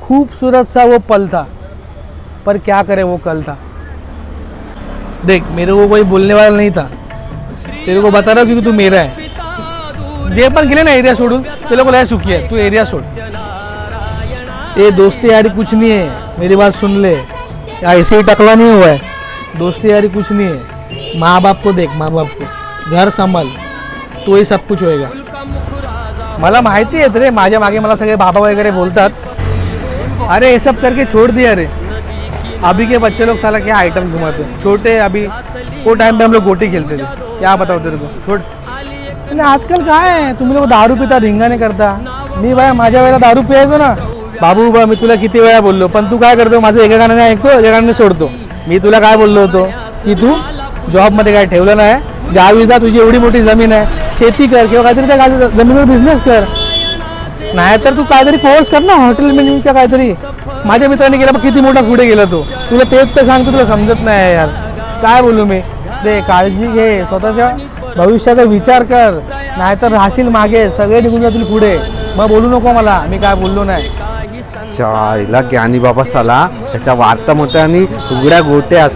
खूबसूरत सा वो पल था, पर क्या करे वो कल था। देख मेरे को कोई बोलने वाला नहीं था, तेरे को बता रहा हूँ क्योंकि तू मेरा है। जे पण गेले ना एरिया सोडून ते लोग लय सुखी है, तू एरिया छोड़। ये दोस्ती यारी कुछ नहीं है, मेरी बात सुन ले, ऐसे ही टकला नहीं हुआ है। दोस्ती यारी कुछ नहीं है। माँ बाप को देख, माँ बाप को घर सांभाळ, तो ही सब कुछ होएगा। मला माहिती आहे रे, माझ्या मागे मला सगळे बाबा वगैरे बोलतात, अरे ये सब करके छोड़ दिया रे। अभी के बच्चे लोग साला क्या आइटम घुमाते हैं, छोटे अभी वो टाइम पे हम लोग गोटी खेलते थे, क्या बताओ तेरे को, छोड़। आणि आजकाल काय आहे, तुम्ही लोक दारू पिता, धिंगाणे करता। मी बाय माझ्या वेळेला दारू पियायचो ना बाबू बा, मी तुला किती वेळा बोललो, पण तू काय करतो, माझं एका गाण्याने ऐकतो, एका गाण्याने सोडतो। मी तुला काय बोललो होतो की तू जॉबमध्ये काय ठेवलं नाही, गावी जा, तुझी एवढी मोठी जमीन आहे, शेती कर किंवा काहीतरी त्या जमिनीवर बिझनेस कर, नाहीतर तू काहीतरी कोर्स कर ना, हॉटेल मॅनेजमेंट का काहीतरी। माझ्या मित्राने केला, किती मोठा पुढे गेला तो, तुला तेच तर सांगतो, तुला समजत नाही यार, काय बोलू मी। दे काळजी घे, स्वतःच्या भविष्याचा विचार कर, नाहीतर राहशील मागे, सगळे निघून जातील पुढे। मग बोलू नको मला, मी काय बोललो नाही। चायला ज्ञानी बाबा साला त्याच्या वार्ता मोठ्या आणि उघड्या गोट्या